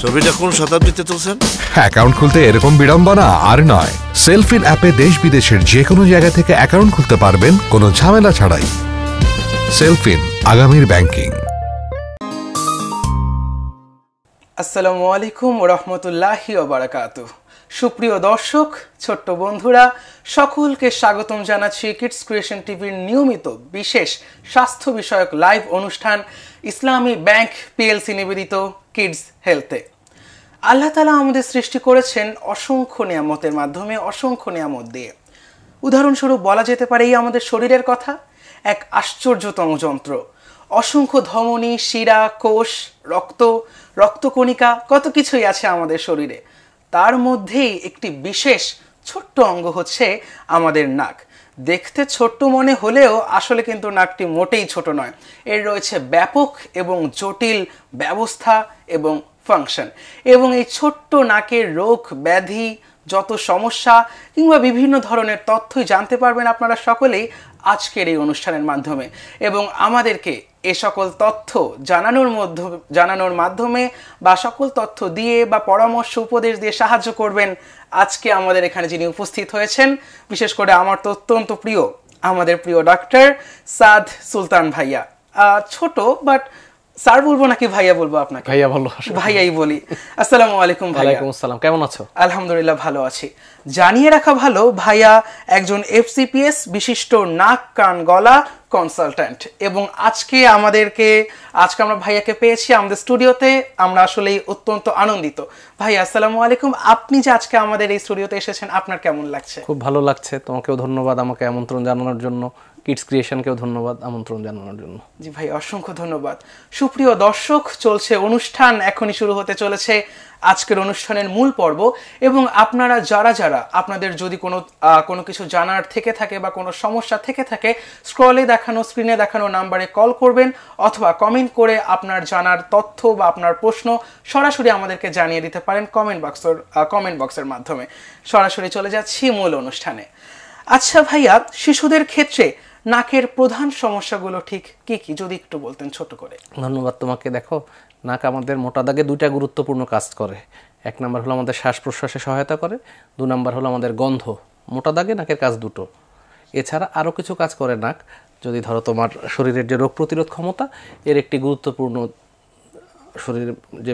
ছবিটা কোন শতাব্দীতে তুলছেন? অ্যাকাউন্ট খুলতে এরকম বিড়ম্বনা আর নয়। সেলফিন অ্যাপে দেশ বিদেশের যে কোনো জায়গা থেকে অ্যাকাউন্ট খুলতে পারবেন কোনো ঝামেলা ছাড়াই। সেলফিন, আগামীর ব্যাংকিং। আসসালামু আলাইকুম ওয়া রাহমাতুল্লাহি ওয়া বারাকাতুহু। সুপ্রিয় দর্শক, ছোট্ট বন্ধুরা, সকলকে স্বাগতম জানাচ্ছি কিডস ক্রিয়েশন টিভির নিয়মিত বিশেষ স্বাস্থ্য বিষয়ক লাইভ অনুষ্ঠান ইসলামী ব্যাংক পিএলসি নিবেদিত কিডস হেলথে। আল্লাহ তাআলা আমাদের সৃষ্টি করেছেন অসংখ্য নিয়ামতের মাধ্যমে, অসংখ্য নিয়ামত দিয়ে। উদাহরণস্বরূপ বলা যেতে পারে এই আমাদের শরীরের কথা, এক আশ্চর্যতম যন্ত্র। অসংখ্য ধমনী, শিরা, কোষ, রক্তকণিকা, কত কিছুই আছে আমাদের শরীরে। তার মধ্যেই একটি বিশেষ ছোট্ট অঙ্গ হচ্ছে আমাদের নাক। দেখতে ছোট্ট মনে হলেও আসলে কিন্তু নাকটি মোটেই ছোট নয়। এর রয়েছে ব্যাপক এবং জটিল ব্যবস্থা এবং ফাংশন। এবং এই ছোট্ট নাকের রোগ ব্যাধি, যত সমস্যা কিংবা বিভিন্ন ধরনের তথ্যই জানতে পারবেন আপনারা সকলেই আজকের এই অনুষ্ঠানের মাধ্যমে। এবং আমাদেরকে এ সকল তথ্য জানানোর মাধ্যমে বা সকল তথ্য দিয়ে বা পরামর্শ উপদেশ দিয়ে সাহায্য করবেন আজকে আমাদের এখানে যিনি উপস্থিত হয়েছেন, বিশেষ করে আমার তো অত্যন্ত প্রিয়, আমাদের প্রিয় ডাক্তার সাদ সুলতান ভাইয়া। ছোট বাট স্যার বলবো নাকি ভাইয়া বলবো আপনাকে? ভাইয়া বলো। ভাইয়াই বলি। আসসালামু আলাইকুম ভাইয়া। ওয়ালাইকুম আসসালাম, কেমন আছো? আলহামদুলিল্লাহ ভালো আছি। জানিয়ে রাখা ভালো, ভাইয়া একজন এফসিপিএস বিশিষ্ট নাক কান গলা কনসালট্যান্ট। এবং আজকে আমরা ভাইয়াকে পেয়েছি আমাদের স্টুডিওতে। আমরা আসলে অত্যন্ত আনন্দিত। ভাইয়া আসসালামু আলাইকুম। আপনি যে আজকে আমাদের এই স্টুডিওতে এসেছেন, আপনার কেমন লাগছে? খুব ভালো লাগছে। তোমাকেও ধন্যবাদ আমাকে আমন্ত্রণ জানানোর জন্য। কিডস ক্রিয়েশনকেও ধন্যবাদ আমন্ত্রণ জানানোর জন্য। জি ভাই, অসংখ্য ধন্যবাদ। সুপ্রিয় দর্শক, চলছে অনুষ্ঠান, এখনই শুরু হতে চলেছে আজকের অনুষ্ঠানের মূল পর্ব। এবং আপনারা যারা আপনাদের যদি কোনো কিছু জানার থেকে থাকে বা কোনো সমস্যা থেকে থাকে, স্ক্রিনে দেখানো নাম্বারে কল করবেন অথবা কমেন্ট করে আপনার জানার তথ্য বা আপনার প্রশ্ন সরাসরি আমাদেরকে জানিয়ে দিতে পারেন কমেন্ট বক্সের মাধ্যমে। সরাসরি চলে যাচ্ছি মূল অনুষ্ঠানে। আচ্ছা ভাইয়া, শিশুদের ক্ষেত্রে নাকের প্রধান সমস্যাগুলো ঠিক কি কি যদি একটু বলতেন ছোট করে। ধন্যবাদ তোমাকে। দেখো, নাক আমাদের মোটা দাগে দুইটা গুরুত্বপূর্ণ কাজ করে। এক নাম্বার হলো আমাদের শ্বাস প্রশ্বাসে সহায়তা করে, 2 নাম্বার হলো আমাদের গন্ধ। মোটা দাগে নাকের কাজ দুটো। এছাড়া আরও কিছু কাজ করে নাক। যদি ধরো তোমার শরীরের যে রোগ প্রতিরোধ ক্ষমতা, এর একটি গুরুত্বপূর্ণ শরীরের যে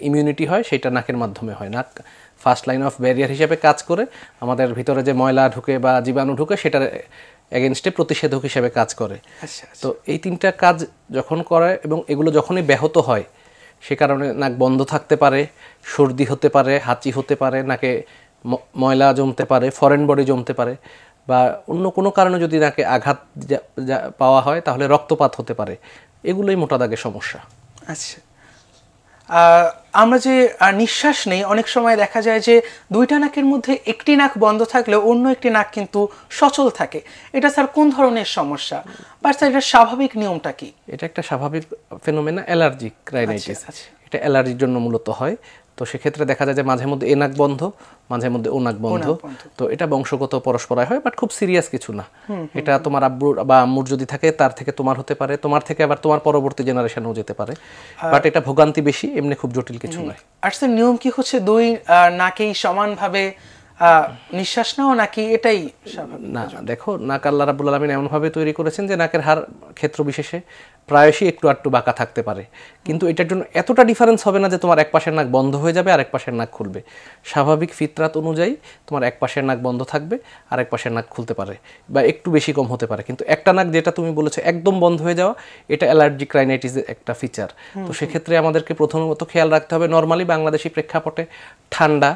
ইমিউনিটি হয়, সেটা নাকের মাধ্যমে হয়। নাক ফার্স্ট লাইন অফ ব্যারিয়ার হিসেবে কাজ করে। আমাদের ভিতরে যে ময়লা ঢুকে বা জীবাণু ঢুকে, সেটার এগেনস্টে প্রতিষেধক হিসেবে কাজ করে। তো এই 3টা কাজ যখন করে এবং এগুলো যখনই ব্যাহত হয়, সে কারণে নাক বন্ধ থাকতে পারে, সর্দি হতে পারে, হাঁচি হতে পারে, নাকে ময়লা জমতে পারে, ফরেন বডি জমতে পারে, বা অন্য কোনো কারণে যদি নাকে আঘাত পাওয়া হয় তাহলে রক্তপাত হতে পারে। এগুলোই মোটা দাগের সমস্যা। আচ্ছা, আমরা যে নিঃশ্বাস নেই, অনেক সময় দেখা যায় যে 2টা নাকের মধ্যে একটি নাক বন্ধ থাকলেও অন্য একটি নাক কিন্তু সচল থাকে। এটা স্যার কোন ধরনের সমস্যা, বা স্যার এটা স্বাভাবিক নিয়মটা কি? এটা একটা স্বাভাবিক ফেনোমেনা, অ্যালার্জিক রাইনাইটিস। এটা অ্যালার্জির জন্য মূলত হয়। তো সেক্ষেত্রে দেখা যায় যে মাঝে মধ্যে এ নাক বন্ধ, মাঝে মধ্যে ও নাক বন্ধ। তো এটা বংশগত পরস্পরায় হয়, বাট খুব সিরিয়াস কিছু না। এটা তোমার আব্বুর বা আম্মুর যদি থাকে, তার থেকে তোমার হতে পারে, তোমার থেকে আবার তোমার পরবর্তী জেনারেশনেও যেতে পারে। বাট এটা ভোগান্তি বেশি, এমনি খুব জটিল কিছু নয়। আর স্যার নিয়ম কি হচ্ছে 2 নাকেই সমানভাবে নিঃশ্বাস নাও, নাকি এটাই না? দেখো, নাক আল্লাহ রাব্বুল আলামিন এমনভাবে তৈরি করেছেন যে নাকের হাড় ক্ষেত্র বিশেষে প্রায়শই একটু বাঁকা থাকতে পারে। কিন্তু এটার জন্য এতটা ডিফারেন্স হবে না যে তোমার এক পাশের নাক বন্ধ হয়ে যাবে আর এক পাশের নাক খুলবে। স্বাভাবিক ফিতরাত অনুযায়ী তোমার এক পাশের নাক বন্ধ থাকবে আর এক পাশের নাক খুলতে পারে, বা একটু বেশি কম হতে পারে। কিন্তু একটা নাক, যেটা তুমি বলেছো একদম বন্ধ হয়ে যাওয়া, এটা অ্যালার্জিক রাইনাইটিসের একটা ফিচার। তো সেক্ষেত্রে আমাদেরকে প্রথমত খেয়াল রাখতে হবে, নর্মালি বাংলাদেশি প্রেক্ষাপটে ঠান্ডা,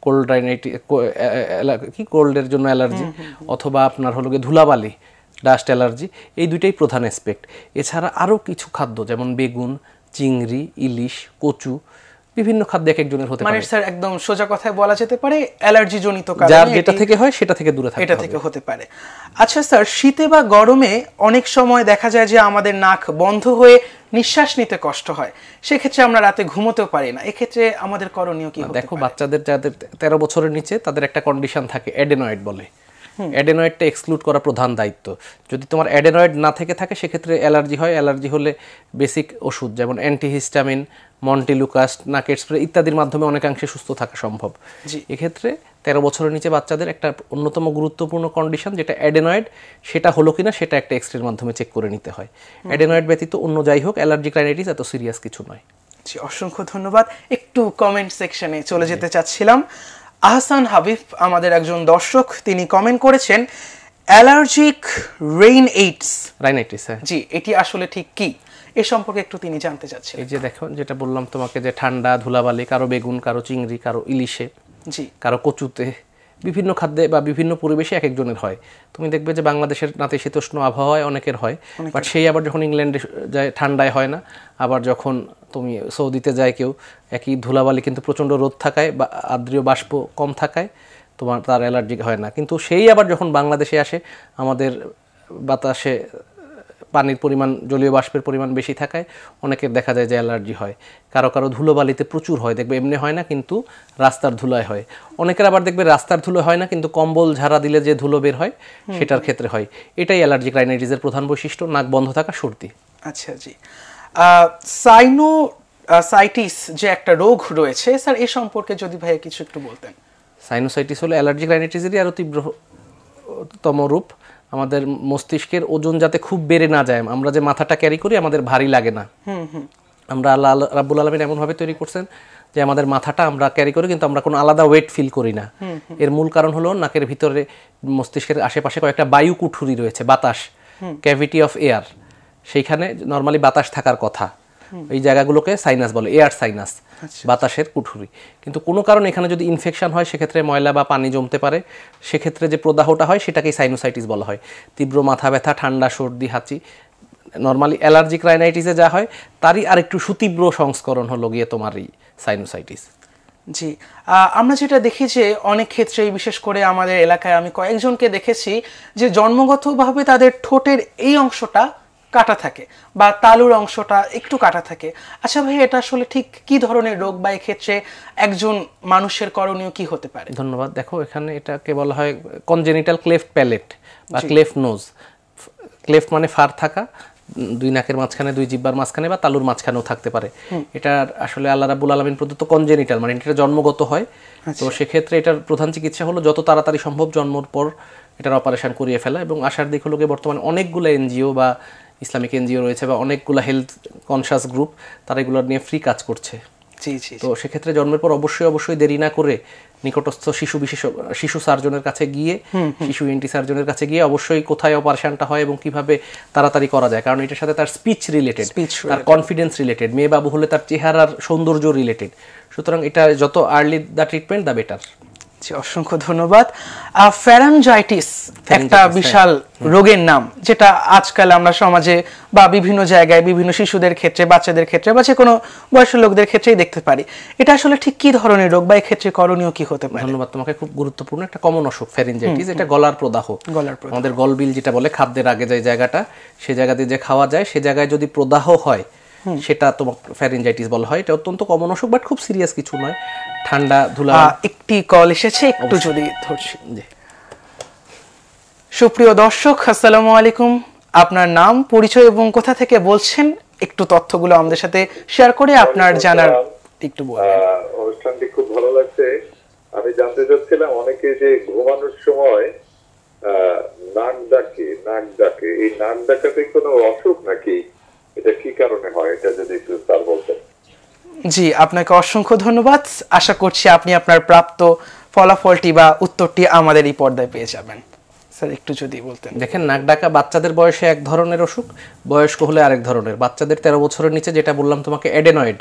কোল্ড রাইনাইটিস, কোল্ডের জন্য অ্যালার্জি, অথবা আপনার হলো গিয়ে ধুলাবালি, ডাস্ট অ্যালার্জি, এই 2টাই প্রধান অ্যাসপেক্ট। এছাড়া আরও কিছু খাদ্য, যেমন বেগুন, চিংড়ি, ইলিশ, কচু, বিভিন্ন খাদ্য এক একজনের হতে পারে। স্যার একদম সোজা কথায় বলা যেতে পারে অ্যালার্জি জনিত কারণে, যার যেটা থেকে হয় সেটা থেকে দূরে থাকতে হবে। এটা থেকে হতে পারে। আচ্ছা স্যার, শীতে বা গরমে অনেক সময় দেখা যায় যে আমাদের নাক বন্ধ হয়ে নিঃশ্বাস নিতে কষ্ট হয়, সেক্ষেত্রে আমরা রাতে ঘুমোতেও পারি না। এক্ষেত্রে আমাদের করণীয় কি? দেখো, বাচ্চাদের যাদের 13 বছরের নিচে, তাদের একটা কন্ডিশন থাকে, অ্যাডেনয়েড বলে। অ্যাডেনয়েডটা এক্সক্লুড করা প্রধান দায়িত্ব। যদি তোমার অ্যাডেনয়েড না থেকে থাকে সেক্ষেত্রে অ্যালার্জি হয়। অ্যালার্জি হলে বেসিক ওষুধ যেমন অ্যান্টিহিস্টামিন, মন্টিলুকাস্ট, নাকের স্প্রে ইত্যাদির মাধ্যমে অনেকাংশে সুস্থ থাকা সম্ভব। এক্ষেত্রে 13 বছরের নিচে বাচ্চাদের একটা অন্যতম গুরুত্বপূর্ণ কন্ডিশন যেটা অ্যাডেনয়েড, সেটা হলো কিনা সেটা একটা এক্সরের মাধ্যমে চেক করে নিতে হয়। অ্যাডেনয়েড ব্যতীত অন্য যাই হোক অ্যালার্জিক রাইনাইটিস এত সিরিয়াস কিছু নয়। জি, অসংখ্য ধন্যবাদ। একটু কমেন্ট সেকশনে চলে যেতে চাচ্ছিলাম। আহসান হাবিব আমাদের একজন দর্শক, তিনি কমেন্ট করেছেন অ্যালার্জিক রাইনাইটিস। জি, এটি আসলে ঠিক কি এ সম্পর্কে একটু তিনি জানতে চাচ্ছেন। এই যে দেখো, যেটা বললাম তোমাকে যে ঠান্ডা, ধুলাবালি, কারো বেগুন, কারো চিংড়ি, কারো ইলিশে, জি, কারো কচুতে, বিভিন্ন খাদ্যে বা বিভিন্ন পরিবেশে এক একজনের হয়। তুমি দেখবে যে বাংলাদেশের নাতিশীতোষ্ণ আবহাওয়ায় অনেকের হয়, বাট সেই আবার যখন ইংল্যান্ডে যায় ঠান্ডায় হয় না, আবার যখন তুমি সৌদিতে যায় কেউ একই ধুলাবালি কিন্তু প্রচণ্ড রোদ থাকায় বা আর্দ্রীয় বাষ্প কম থাকায় তোমার তার অ্যালার্জি হয় না। কিন্তু সেই আবার যখন বাংলাদেশে আসে আমাদের বাতাসে পানির পরিমাণ, জলীয় বাষ্পের পরিমাণ বেশি থাকায় অনেকের দেখা যায় যে অ্যালার্জি হয়। কারো কারো ধুলোবালিতে প্রচুর হয়, দেখবে এমনি হয় না কিন্তু রাস্তার ধুলায় হয়। অনেকের আবার দেখবে রাস্তার ধুলো হয় না কিন্তু কম্বল ঝাড়া দিলে যে ধুলো বের হয় সেটার ক্ষেত্রে হয়। এটাই অ্যালার্জিক রাইনাইটিসের প্রধান বৈশিষ্ট্য, নাক বন্ধ থাকা, সর্দি। আচ্ছা, জি। সাইনোসাইটিস যে একটা রোগ রয়েছে স্যার, এ সম্পর্কে যদি ভাইয়া কিছু একটু বলতেন। সাইনোসাইটিস হলো অ্যালার্জিক রাইনাইটিসেরই আরও তীব্রতম রূপ। আমাদের মস্তিষ্কের ওজন যাতে খুব বেড়ে না যায়, আমরা যে মাথাটা ক্যারি করি আমাদের ভারী লাগে না। আমরা আল্লাহ রাব্বুল আলামিন এমনভাবে তৈরি করছেন যে আমাদের মাথাটা আমরা ক্যারি করি কিন্তু আমরা কোনো আলাদা ওয়েট ফিল করি না। এর মূল কারণ হলো নাকের ভিতরে, মস্তিষ্কের আশেপাশে কয়েকটা বায়ু কুঠুরি রয়েছে, বাতাস, ক্যাভিটি অফ এয়ার, সেইখানে নর্মালি বাতাস থাকার কথা। এই জায়গাগুলোকে সাইনাস বলে, এয়ার সাইনাস, বাতাসের কুঠুরি। কিন্তু কোনো কারণে এখানে যদি ইনফেকশন হয় সেক্ষেত্রে ময়লা বা পানি জমতে পারে, সেক্ষেত্রে যে প্রদাহটা হয় সেটাকেই সাইনোসাইটিস বলা হয়। তীব্র মাথা ব্যথা, ঠান্ডা, সর্দি, হাঁচি, নর্মালি অ্যালার্জিক রাইনাইটিসে যা হয় তারই আরেকটু সুতীব্র সংস্করণ হলো গিয়ে তোমার এই সাইনোসাইটিস। জি, আমরা যেটা দেখি যে অনেক ক্ষেত্রেই, বিশেষ করে আমাদের এলাকায় আমি কয়েকজনকে দেখেছি যে জন্মগতভাবে তাদের ঠোঁটের এই অংশটা কাটা থাকে বা তালুর অংশটা একটু কাটা থাকে। আচ্ছা ভাই, এটা আসলে ঠিক কি ধরনের রোগ বা এক্ষেত্রে একজন মানুষের করণীয় কি হতে পারে? ধন্যবাদ। দেখো, এখানে এটাকে বলা হয় কনজেনিটাল ক্লেফট প্যালেট বা ক্লেফট নোজ। ক্লেফট মানে ফার থাকা, দুই নাকের মাঝখানে, দুই জিহ্বার মাঝখানে বা তালুর মাঝখানেও থাকতে পারে। এটা আসলে আল্লাহ রাব্বুল আলামিন প্রদত্ত কনজেনিটাল, মানে এটা জন্মগত হয়। তো সেক্ষেত্রে এটার প্রধান চিকিৎসা হলো যত তাড়াতাড়ি সম্ভব জন্মর পর এটার অপারেশন করিয়ে ফেলা। এবং আশার দিক হলো বর্তমানে অনেকগুলো এনজিও বা ইসলামিক এনজিও রয়েছে বা অনেকগুলো হেলথ কনসাস গ্রুপ, তারা এগুলো নিয়ে ফ্রি কাজ করছে। জি জি। তো সেক্ষেত্রে জন্মের পর অবশ্যই দেরি না করে নিকটস্থ শিশু সার্জনের কাছে গিয়ে, শিশু এনটি সার্জনের কাছে গিয়ে অবশ্যই কোথায় অপারেশনটা হয় এবং কিভাবে তাড়াতাড়ি করা যায়, কারণ এটার সাথে তার স্পিচ রিলেটেড, তার কনফিডেন্স রিলেটেড, মেয়ে বাবু হলে তার চেহারার সৌন্দর্য রিলেটেড। সুতরাং এটা যত early the treatment the better. অসংখ্য ধন্যবাদ। ফ্যারাঞ্জাইটিস একটা বিশাল রোগের নাম, যেটা আজকাল আমরা সমাজে বা বিভিন্ন জায়গায় বিভিন্ন শিশুদের ক্ষেত্রে, বাচ্চাদের ক্ষেত্রে বা যে কোনো বয়স্ক লোকদের ক্ষেত্রেই দেখতে পারি। এটা আসলে ঠিক কি ধরনের রোগ বা এই ক্ষেত্রে করণীয় কি হতে পারে? ধন্যবাদ তোমাকে। খুব গুরুত্বপূর্ণ একটা কমন অসুখ ফ্যারিঞ্জাইটিস। এটা গলার প্রদাহ, আমাদের গলবিল যেটা বলে, খাদ্যের আগে যে জায়গাটা, সে জায়গা দিয়ে যে খাওয়া যায় সে জায়গায় যদি প্রদাহ হয় সেটা তোমার ফ্যারিঞ্জাইটিস বলা হয়। এটা অত্যন্ত কমন অসুখ, বাট খুব সিরিয়াস কিছু নয়। ঠান্ডা, ধুলা। একটি কল এসেছে, একটু যদি ধরছি। সুপ্রিয় দর্শক, আসসালামু আলাইকুম। আপনার নাম, পরিচয় এবং কোথা থেকে বলছেন একটু তথ্যগুলো আমাদের সাথে শেয়ার করে আপনার জানার একটু বলবেন। অনুষ্ঠানটি খুব ভালো লাগছে। আমি জানতে চাচ্ছিলাম, অনেকে যে ঘুমানোর সময় নাক ডাকে, এই নাক ডাকাতে কোনো অসুখ নাকি? এটা কি কারণে হয়, এটা যদি একটু স্যার বলতেন। জি, আপনাকে অসংখ্য ধন্যবাদ। আশা করছি আপনি আপনার প্রাপ্ত ফলাফলটি বা উত্তরটি আমাদের এই পর্দায় পেয়ে যাবেন। স্যার একটু যদি বলতেন। দেখেন, নাক ডাকা বাচ্চাদের বয়সে এক ধরনের অসুখ, বয়স্ক হলে আরেক ধরনের। বাচ্চাদের 13 বছরের নিচে, যেটা বললাম তোমাকে, অ্যাডেনয়েড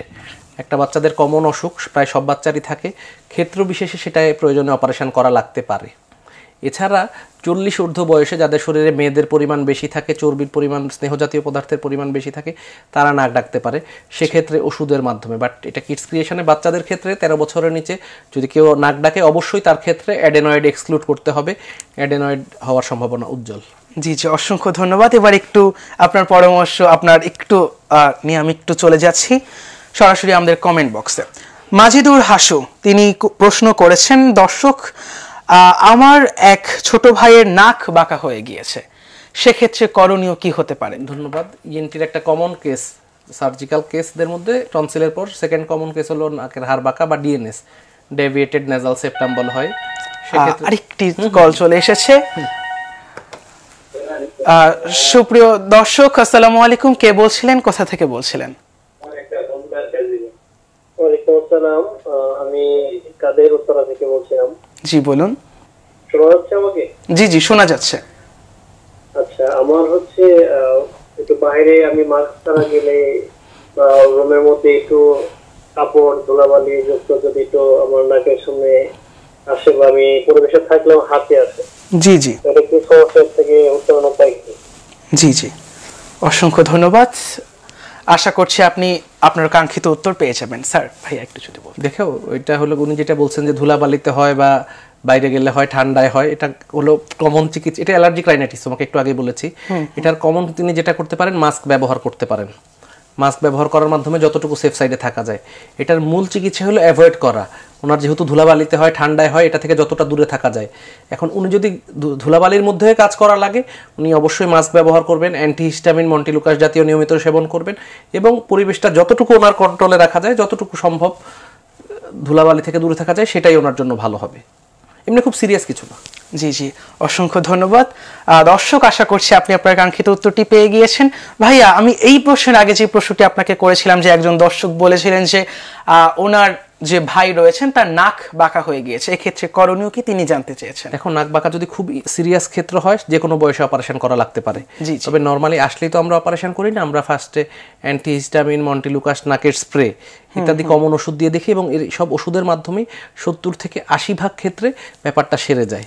একটা বাচ্চাদের কমন অসুখ, প্রায় সব বাচ্চারই থাকে। ক্ষেত্র বিশেষে সেটায় প্রয়োজনে অপারেশন করা লাগতে পারে। এছাড়া 40 ঊর্ধ্ব বয়সে যাদের শরীরে মেয়েদের পরিমাণ বেশি থাকে, চর্বির পরিমাণ, স্নেহজাতীয় পদার্থের পরিমাণ বেশি থাকে, তারা নাক ডাকতে পারে, সেক্ষেত্রে ওষুধের মাধ্যমে। বাট এটা কিডস ক্রিয়েশনে বাচ্চাদের ক্ষেত্রে 13 বছরের নিচে যদি কেউ নাক ডাকে, অবশ্যই তার ক্ষেত্রে অ্যাডেনয়েড এক্সক্লুড করতে হবে। অ্যাডেনয়েড হওয়ার সম্ভাবনা উজ্জ্বল। জি জি, অসংখ্য ধন্যবাদ। এবার একটু আপনার পরামর্শ আপনার একটু নিয়ে আমি একটু চলে যাচ্ছি সরাসরি আমাদের কমেন্ট বক্সে। মাজিদুর হাসু তিনি প্রশ্ন করেছেন, দর্শক আমার এক ছোট ভাইয়ের নাক বাঁকা হয়ে গিয়েছে, সেক্ষেত্রে করণীয় কি হতে পারে? ধন্যবাদ। ইএনটির একটা কমন কেস, সার্জিক্যাল কেসদের মধ্যে টনসিলের পর সেকেন্ড কমন কেস হলো নাকের হাড় বাঁকা বা ডিএনএস, ডেভিয়েটেড নেজাল সেপ্টাম বলা হয়। আরেকটি কল চলে এসেছে। সুপ্রিয় দর্শক, আসসালামু আলাইকুম। কে বলছিলেন, কোথা থেকে বলছিলেন? ওয়ালাইকুম আসসালাম, আমি কাদের উত্তরা থেকে বলছিলাম। জি বলুন। শোনা যাচ্ছে আমাকে? জি জি শোনা যাচ্ছে। আচ্ছা, আমার হচ্ছে একটু বাইরে আমি মাস্ক ছাড়া গেলে বা রুমের মধ্যে একটু কাপড় ধুলাবালি যুক্ত যদি একটু আমার নাকের সামনে আসে বা আমি পরিবেশে থাকলেও হাতে আসে, জি জি এটা কি সমস্যা থেকে উত্তরণ উপায় কি? জি জি অসংখ্য ধন্যবাদ। আশা করছি আপনি আপনার কাঙ্ক্ষিত উত্তর পেয়ে যাবেন। স্যার ভাইয়া একটু যদি বলেন। দেখো, ওইটা হলো উনি যেটা বলছেন যে ধুলাবালিতে হয় বা বাইরে গেলে হয়, ঠান্ডায় হয়, এটা হলো কমন চিকিৎসা। এটা অ্যালার্জিক রাইনাইটিস, তোমাকে একটু আগে বলেছি। এটার কমন তিনি যেটা করতে পারেন, মাস্ক ব্যবহার করতে পারেন। মাস্ক ব্যবহার করার মাধ্যমে যতটুকু সেফ সাইডে থাকা যায়। এটার মূল চিকিৎসা হলো অ্যাভয়েড করা। ওনার যেহেতু ধুলাবালিতে হয়, ঠান্ডায় হয়, এটা থেকে যতটা দূরে থাকা যায়। এখন উনি যদি ধুলাবালির মধ্যে কাজ করা লাগে, উনি অবশ্যই মাস্ক ব্যবহার করবেন, অ্যান্টিহিস্টামিন, মন্টিলুকাস জাতীয় নিয়মিত সেবন করবেন এবং পরিবেশটা যতটুকু ওনার কন্ট্রোলে রাখা যায়, যতটুকু সম্ভব ধুলাবালি থেকে দূরে থাকা যায়, সেটাই ওনার জন্য ভালো হবে। এমনি খুব সিরিয়াস কিছু না। জি জি অসংখ্য ধন্যবাদ। দর্শক, আশা করছি আপনি আপনার কাঙ্ক্ষিত উত্তরটি পেয়ে গিয়েছেন। ভাইয়া, আমি এই প্রশ্নের আগে যে প্রশ্নটি আপনাকে করেছিলাম, যে একজন দর্শক বলেছিলেন যে ওনার যে ভাই রয়েছেন তার নাক বাঁকা হয়ে গিয়েছে, এক্ষেত্রে করণীয় কি তিনি জানতে চেয়েছেন। এখন নাক বাঁকা যদি খুব সিরিয়াস ক্ষেত্র হয়, যে কোনো বয়সে অপারেশন করা লাগতে পারে। তবে নর্মালি আসলেই তো আমরা অপারেশন করি না, আমরা ফার্স্টে অ্যান্টিহিস্টামিন, মন্টিলুকাস, নাকের স্প্রে ইত্যাদি কমন ওষুধ দিয়ে দেখি এবং এই সব ওষুধের মাধ্যমে 70 থেকে 80% ক্ষেত্রে ব্যাপারটা সেরে যায়।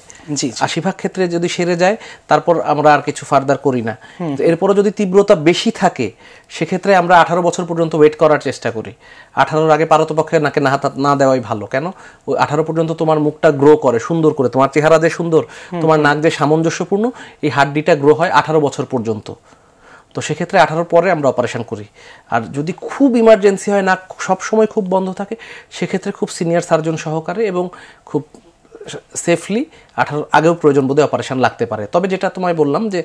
80% ক্ষেত্রে যদি সেরে যায়, তারপর আমরা আর কিছু ফার্দার করি না। এরপরও যদি তীব্রতা বেশি থাকে, সেক্ষেত্রে আমরা 18 বছর পর্যন্ত ওয়েট করার চেষ্টা করি। 18-র আগে পারতপক্ষে নাকে না দেওয়াই ভালো। কেন? ওই 18 পর্যন্ত তোমার মুখটা গ্রো করে সুন্দর করে, তোমার চেহারা যে সুন্দর, তোমার নাক যে সামঞ্জস্যপূর্ণ, এই হাড্ডিটা গ্রো হয় 18 বছর পর্যন্ত। তো সেক্ষেত্রে 18 পরে আমরা অপারেশন করি। আর যদি খুব ইমার্জেন্সি হয়, নাক সবসময় খুব বন্ধ থাকে, সেক্ষেত্রে খুব সিনিয়র সার্জন সহকারে এবং খুব সেফলি 18 আগেও প্রয়োজন বোধে অপারেশন লাগতে পারে। তবে যেটা তোমায় বললাম যে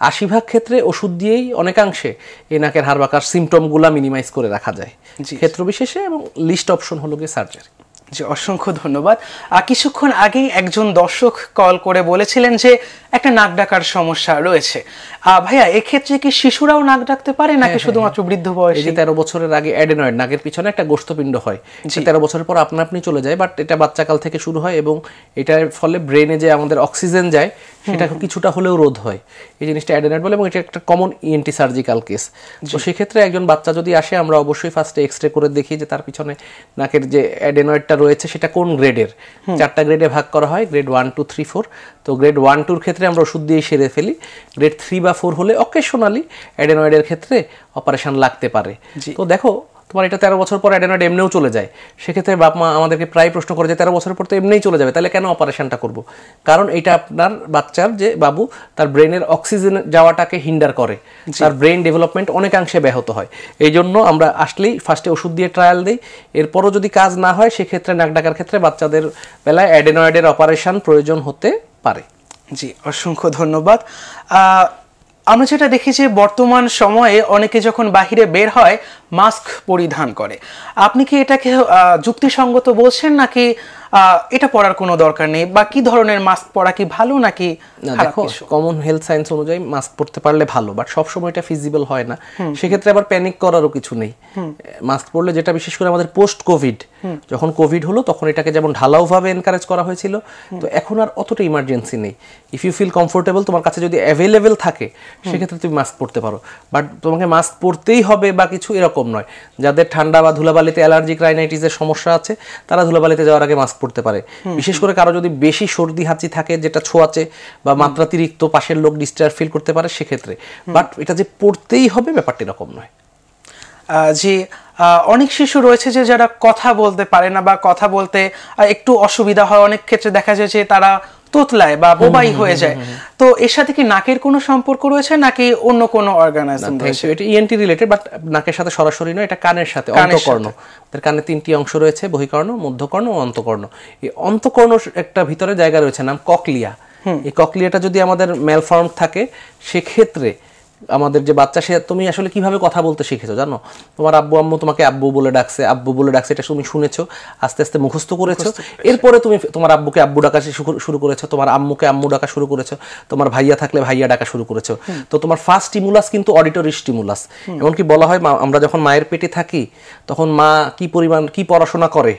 80% ক্ষেত্রে ওষুধ দিয়েই অনেকাংশে এই নাকের হাড় বাঁকার সিমটমগুলো মিনিমাইজ করে রাখা যায় ক্ষেত্র বিশেষে, এবং লিস্ট অপশন হলো গিয়ে সার্জারি। জি অসংখ্য ধন্যবাদ। কিছুক্ষণ আগেই একজন দর্শক কল করে বলেছিলেন যে একটা নাক ডাকার সমস্যা রয়েছে। ভাইয়া, এক্ষেত্রে কি শিশুরাও নাক ডাকতে পারে নাকি শুধুমাত্র বৃদ্ধ বয়সে? 13 বছরের আগে অ্যাডেনয়েড, নাকের পিছনে একটা গোস্তপিণ্ড হয়, 13 বছরের পর আপনা আপনি চলে যায়, বাট এটা বাচ্চাকাল থেকে শুরু হয় এবং এটার ফলে ব্রেনে যে আমাদের অক্সিজেন যায়, সেটা কিছুটা হলেও রোধ হয়। এই জিনিসটা অ্যাডেনয়েড বলে এবং এটা একটা কমন ইএনটি সার্জিক্যাল কেস। তো সেক্ষেত্রে একজন বাচ্চা যদি আসে, আমরা অবশ্যই ফার্স্টে এক্সরে করে দেখি যে তার পিছনে নাকের যে অ্যাডেনয়েডটা রয়েছে সেটা কোন গ্রেডের। 4টা গ্রেডে ভাগ করা হয়, গ্রেড 1, 2, 3, 4। তো গ্রেড 1, 2-র ক্ষেত্রে আমরা ওষুধ দিয়ে সেরে ফেলি। গ্রেড 3 বা 4 হলে অকেশনালি অ্যাডেনয়েডের ক্ষেত্রে অপারেশন লাগতে পারে। তো দেখো, তোমার এটা 13 বছর পর অ্যাডেনয়েড এমনিও চলে যায়, সেক্ষেত্রে বাপ মা আমাদেরকে প্রায় প্রশ্ন করে যে 13 বছর পর তো এমনিই চলে যাবে, তাহলে কেন অপারেশনটা করব? কারণ এটা আপনার বাচ্চার যে বাবু, তার ব্রেনের অক্সিজেন যাওয়াটাকে হিন্ডার করে, তার ব্রেন ডেভেলপমেন্ট অনেকাংশে ব্যাহত হয়। এই জন্য আমরা আসলেই ফার্স্টে ওষুধ দিয়ে ট্রায়াল দিই। এরপরও যদি কাজ না হয়, সেক্ষেত্রে নাক ডাকার ক্ষেত্রে বাচ্চাদের বেলায় অ্যাডেনয়েডের অপারেশন প্রয়োজন হতে পারে। জি অসংখ্য ধন্যবাদ। আমরা যেটা দেখি যে বর্তমান সময়ে অনেকে যখন বাহিরে বের হয় মাস্ক পরিধান করে, আপনি কি এটাকে যুক্তিসঙ্গত বলছেন নাকি এটা পরার কোনো দরকার নেই, বা কি ধরনের মাস্ক পরা কি ভালো নাকি? দেখো, কমন হেলথ সায়েন্স অনুযায়ী মাস্ক পরতে পারলে ভালো, বাট সবসময় এটা ফিজিবল হয় না। সেক্ষেত্রে আবার প্যানিক করারও কিছু নেই। মাস্ক পরলে যেটা বিশেষ করে আমাদের পোস্ট কোভিড, যখন কোভিড হলো তখন এটাকে যেমন ঢালাওভাবে এনকারেজ করা হয়েছিল, তো এখন আর অতটা ইমার্জেন্সি নেই। ইফ ইউ ফিল কমফোর্টেবল, তোমার কাছে যদি অ্যাভেলেবেল থাকে, সেক্ষেত্রে তুমি মাস্ক পরতে পারো। বাট তোমাকে মাস্ক পরতেই হবে বা কিছু এরকম নয়। যাদের ঠান্ডা বা ধুলাবালিতে অ্যালার্জিক রাইনাইটিসের সমস্যা আছে, তারা ধুলাবালিতে যাওয়ার আগে মাস্ক পরতে পারে। বিশেষ করে কারো যদি বেশি সর্দি হাঁচি থাকে, যেটা ছোঁয়াচে বা মাত্রাতিরিক্ত, পাশের লোক ডিস্টার্ব ফিল করতে পারে, সেক্ষেত্রে। বাট এটা যে পড়তেই হবে ব্যাপারটা এরকম নয়। জি, অনেক শিশু রয়েছে যে যারা কথা বলতে পারে না বা কথা বলতে একটু অসুবিধা হয়, অনেক ক্ষেত্রে দেখা যায় যে তারা তোতলায় বা বোবাই হয়ে যায়, তো এর সাথে কি নাকের কোনো সম্পর্ক রয়েছে নাকি অন্য কোনো অর্গানিজম রয়েছে? এটা ইএনটি রিলেটেড, বাট নাকের সাথে সরাসরি নয়, এটা কানের সাথে। অন্তঃকর্ণ, আমাদের কানে 3টি অংশ রয়েছে, বহিকর্ণ, মধ্যকর্ণ ও অন্তঃকর্ণ। এই অন্তঃকর্ণ একটা ভিতরে জায়গা রয়েছে নাম ককলিয়া। এই ককলিয়াটা যদি আমাদের ম্যালফর্ম থাকে, সেক্ষেত্রে আমাদের যে বাচ্চা, সে তুমি আসলে কিভাবে কথা বলতে শিখেছো জানো? তোমার আব্বু আম্মু তোমাকে আব্বু বলে ডাকছে, এটা তুমি শুনেছো, আস্তে আস্তে মুখস্থ করেছো, এরপরে তুমি তোমার আব্বুকে আব্বু ডাকা শুরু করেছো, তোমার আম্মুকে আম্মু ডাকা শুরু করেছো, তোমার ভাইয়া থাকলে ভাইয়া ডাকা শুরু করেছো। তো তোমার ফার্স্ট স্টিমুলাস কিন্তু অডিটরি স্টিমুলাস। এমনকি বলা হয় আমরা যখন মায়ের পেটে থাকি তখন মা কি পড়াশোনা করে,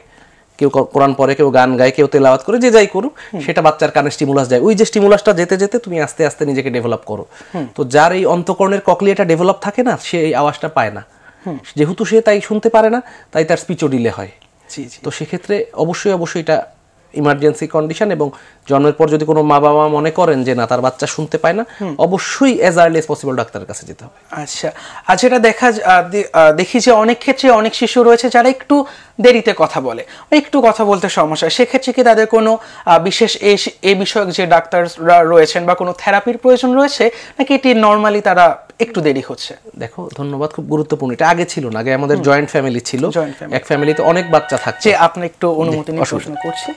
কেউ কোরআন পড়ে, কেউ গান গায়, কেউ তেলাওয়াত করে, যে যাই করুক, সেটা বাচ্চার কানে স্টিমুলাস যায়। ওই যে স্টিমুলাসটা যেতে যেতে তুমি আস্তে আস্তে নিজেকে ডেভেলপ করো। তো যার এই অন্তঃকর্ণের ককলিয়াটা ডেভেলপ থাকে না, সে এই আওয়াজটা পায় না। যেহেতু সে তাই শুনতে পারে না, তাই তার স্পিচও ডিলে হয়। তো সেক্ষেত্রে অবশ্যই এটা ইমার্জেন্সি কন্ডিশন, এবং জন্মের পর যদি কোনো মা বাবা মনে করেন যে না তার বাচ্চা শুনতে পায় না, অবশ্যই অ্যাজ আর্লি এজ পসিবল ডাক্তারের কাছে যেতে হবে। আচ্ছা, আর যেটা দেখি যে অনেক ক্ষেত্রে অনেক শিশু রয়েছে যারা একটু দেরিতে কথা বলে, একটু কথা বলতে সমস্যা, সেক্ষেত্রে কি তাদের কোনো বিশেষ এই বিষয়ক যে ডাক্তাররা রয়েছেন বা কোনো থেরাপির প্রয়োজন রয়েছে, নাকি এটি নর্মালি তারা একটু দেরি হচ্ছে? দেখো, ধন্যবাদ, খুব গুরুত্বপূর্ণ। এটা আগে ছিল না, আগে আমাদের জয়েন্ট ফ্যামিলি ছিল, এক ফ্যামিলিতে অনেক বাচ্চা থাকছে। আপনি একটু অনুমতি নিয়ে প্রশ্ন করছি।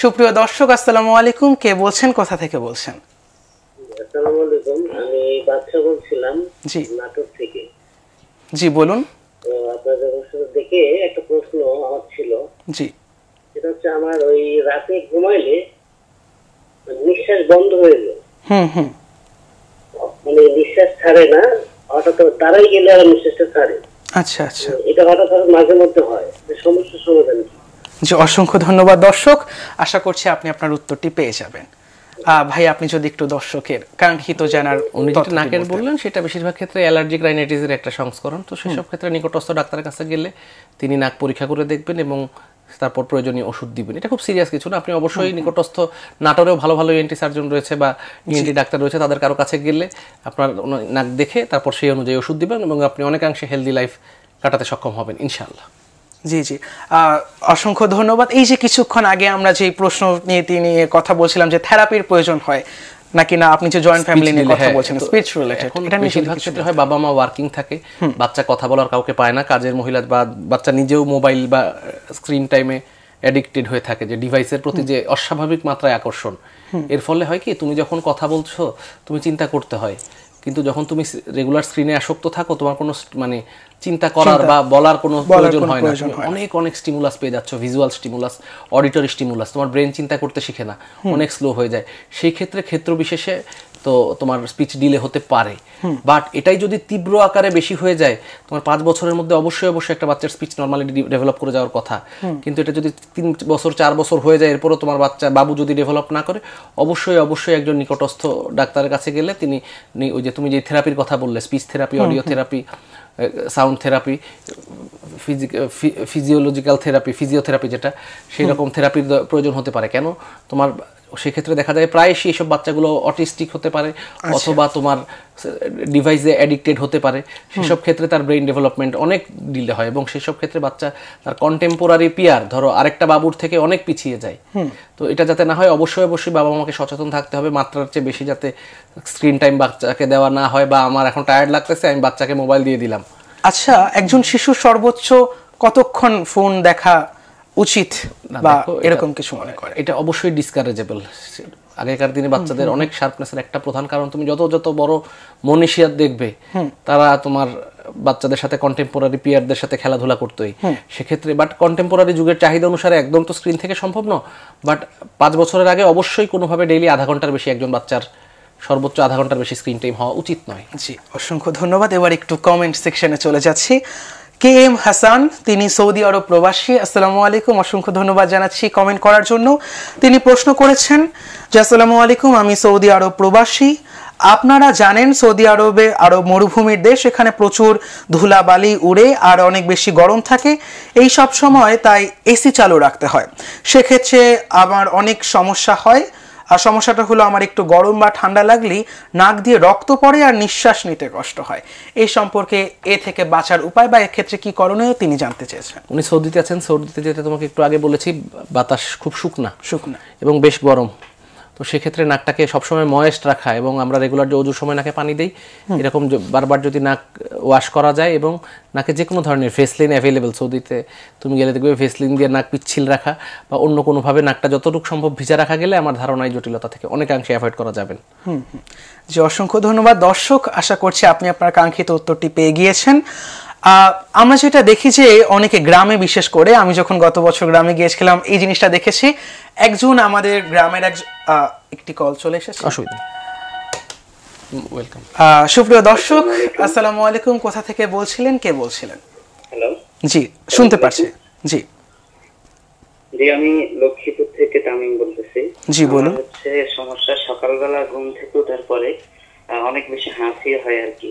সুপ্রিয় দর্শক, আসসালামু আলাইকুম, কে বলছেন, কোথা থেকে বলছেন? আসসালামু আলাইকুম, আমি বাদশা বলছিলাম নাটোর থেকে। জি বলুন। তো আপনাদের অনুষ্ঠান দেখে একটা প্রশ্ন আমার ছিল। জি। সেটা হচ্ছে, আমার ওই রাতে ঘুমাইলে নিঃশ্বাস বন্ধ হয়ে যায়, মানে নিঃশ্বাস ছাড়ে না, হঠাৎ দাঁড়াই গেলে আর নিঃশ্বাসটা ছাড়ে। আচ্ছা, এটা হঠাৎ মাঝে মধ্যে হয়, সমস্যার সমাধান কি? জি, অসংখ্য ধন্যবাদ দর্শক, আশা করছি আপনি আপনার উত্তরটি পেয়ে যাবেন। ভাই, আপনি যদি একটু দর্শকের কাঙ্ক্ষিত জানার, উনি যেটা নাকের বললেন, সেটা বেশিরভাগ ক্ষেত্রে অ্যালার্জিক রাইনাইটিসের একটা সংস্করণ। তো সেসব ক্ষেত্রে নিকটস্থ ডাক্তারের কাছে গেলে তিনি নাক পরীক্ষা করে দেখবেন এবং তারপর প্রয়োজনীয় ওষুধ দিবেন। এটা খুব সিরিয়াস কিছু না। আপনি অবশ্যই নিকটস্থ, নাটোরেও ভালো ভালো ইএনটি সার্জন রয়েছে বা ইএনটি ডাক্তার রয়েছে, তাদের কারো কাছে গেলে আপনার নাক দেখে তারপর সেই অনুযায়ী ওষুধ দিবেন এবং আপনি অনেকাংশে হেলদি লাইফ কাটাতে সক্ষম হবেন ইনশাআল্লাহ। জি, অসংখ্য ধন্যবাদ। এই যে কিছুক্ষণ আগে আমরা যে প্রশ্ন নিয়ে কথা বলছিলাম যে থেরাপির প্রয়োজন হয় নাকি না, আপনি যে জয়েন্ট ফ্যামিলি নিয়ে কথা বলছেন, স্পিচ রিলেটেড, এটা বেশিরভাগ ক্ষেত্রে হয় বাবা মা ওয়ার্কিং থাকে, বাচ্চা কথা বলার কাউকে পায় না, কাজের মহিলা বা বাচ্চা নিজেও মোবাইল বা স্ক্রিন টাইমে অ্যাডিক্টেড হয়ে থাকে, যে ডিভাইসের প্রতি যে অস্বাভাবিক মাত্রায় আকর্ষণ। এর ফলে হয় কি, তুমি যখন কথা বলছো তুমি চিন্তা করতে হয়, কিন্তু যখন তুমি রেগুলার স্ক্রিনে আসক্ত থাকো, তোমার কোনো মানে চিন্তা করার বা বলার কোনো প্রয়োজন হয় না। অনেক স্টিমুলাস পেয়ে যাচ্ছ, ভিজুয়াল স্টিমুলাস, অডিটরি স্টিমুলাস, তোমার ব্রেন চিন্তা করতে শিখে না, অনেক স্লো হয়ে যায়। সেই ক্ষেত্রে ক্ষেত্র বিশেষে তো তোমার স্পিচ ডিলে হতে পারে। বাট এটাই যদি তীব্র আকারে বেশি হয়ে যায়, তোমার 5 বছরের মধ্যে অবশ্যই একটা বাচ্চার স্পিচ নর্মালি ডেভেলপ করে যাওয়ার কথা। কিন্তু এটা যদি 3 বছর 4 বছর হয়ে যায়, এরপরও তোমার বাবু যদি ডেভেলপ না করে, অবশ্যই একজন নিকটস্থ ডাক্তারের কাছে গেলে তিনি ওই যে তুমি যে থেরাপির কথা বললে, speech therapy, audio therapy, sound therapy, physiological therapy, physiotherapy, যেটা সেই রকম থেরাপির প্রয়োজন হতে পারে। কেন, তোমার সেক্ষেত্রে দেখা যায় প্রায়শই এইসব বাচ্চাগুলো অটিস্টিক হতে পারে অথবা তোমার ডিভাইসে অ্যাডিক্টেড হতে পারে। সেসব ক্ষেত্রে তার ব্রেইন ডেভেলপমেন্ট অনেক ডিলে হয় এবং সেসব ক্ষেত্রে বাচ্চা তার কন্টেম্পোরারি পিয়ার, ধরো আরেকটা বাবুর থেকে অনেক পিছিয়ে যায়। তো এটা যাতে না হয়, অবশ্যই বাবা মাকে সচেতন থাকতে হবে, মাত্রার চেয়ে বেশি যাতে স্ক্রিন টাইম বাচ্চাকে দেওয়া না হয়, বা আমার এখন টায়ার্ড লাগতেছে আমি বাচ্চাকে মোবাইল দিয়ে দিলাম। আচ্ছা, একজন শিশু সর্বোচ্চ কতক্ষণ ফোন দেখা উচিত বা এরকম কিছু মনে করে? এটা অবশ্যই ডিসকারেজেবল। আগেকার দিনে বাচ্চাদের অনেক শার্পনেসের একটা প্রধান কারণ, তুমি যত বড় মনীষিয়াত দেখবে, তারা তোমার বাচ্চাদের সাথে কন্টেম্পোরারি পিয়ারদের সাথে খেলাধুলা করতোই। সেক্ষেত্রে বাট কন্টেম্পোরারি যুগের চাহিদা অনুসারে একদম তো স্ক্রিন থেকে সম্ভব না, বাট 5 বছরের আগে অবশ্যই কোনোভাবে ডেইলি আধা ঘন্টার বেশি একজন বাচ্চার সর্বোচ্চ আধা ঘন্টার বেশি স্ক্রিন টাইম হওয়া উচিত নয়। জি, অসংখ্য ধন্যবাদ। এবার একটু কমেন্ট সেকশনে চলে যাচ্ছি। কে এম হাসান, তিনি সৌদি আরব প্রবাসী। আসসালামু আলাইকুম, অসংখ্য ধন্যবাদ জানাচ্ছি কমেন্ট করার জন্য। তিনি প্রশ্ন করেছেন যে আসসালামু আলাইকুম, আমি সৌদি আরব প্রবাসী। আপনারা জানেন সৌদি আরব মরুভূমির দেশ, এখানে প্রচুর ধুলাবালি উড়ে আর অনেক বেশি গরম থাকে। এই সব সময় তাই এসি চালু রাখতে হয়। সেক্ষেত্রে আমার অনেক সমস্যা হয়। আর সমস্যাটা হলো, আমার একটু গরম বা ঠান্ডা লাগলেই নাক দিয়ে রক্ত পড়ে আর নিঃশ্বাস নিতে কষ্ট হয়। এই সম্পর্কে এ থেকে বাঁচার উপায় বা এক্ষেত্রে কি করণীয় তিনি জানতে চেয়েছেন। উনি সৌদিতে আছেন। সৌদিতে যেতে তোমাকে একটু আগে বলেছি, বাতাস খুব শুকনা শুকনা এবং বেশ গরম। তো সেক্ষেত্রে নাকটাকে সবসময় ময়েস্ট রাখা, এবং আমরা রেগুলার যে অজুর সময় নাকে পানি দেই, এরকম বারবার যদি নাক ওয়াশ করা যায়, এবং নাকে যে কোনো ধরনের ফেসলিন অ্যাভেলেবেল, সৌদিতে তুমি গেলে দেখবে ফেসলিন দিয়ে নাক পিচ্ছিল রাখা বা অন্য কোনোভাবে নাকটা যতটুকু সম্ভব ভিজা রাখা গেলে আমার ধারণা এই জটিলতা থেকে অনেকাংশে অ্যাভয়েড করা যাবেন। জি, অসংখ্য ধন্যবাদ দর্শক, আশা করছি আপনি আপনার কাঙ্ক্ষিত উত্তরটি পেয়ে গিয়েছেন। আমরা যেটা দেখি যে অনেকে গ্রামে, বিশেষ করে আমি যখন গত বছর গ্রামে গিয়েছিলাম এই জিনিসটা দেখেছি। একজন আমাদের গ্রামের একটি কল চলে এসেছে, অসুবিধা ওয়েলকাম। সুপ্রিয় দর্শক, আসসালামু আলাইকুম, কোথা থেকে বলছিলেন, কে বলছিলেন? হ্যালো, জি শুনতে পাচ্ছি। জি জি, আমি লক্ষ্মীপুর থেকে তামিম বলতেছি। জি বলুন। হচ্ছে সমস্যা, সকালবেলা ঘুম থেকে ওঠার পরে অনেক বেশি হাঁচি হয় আর কি।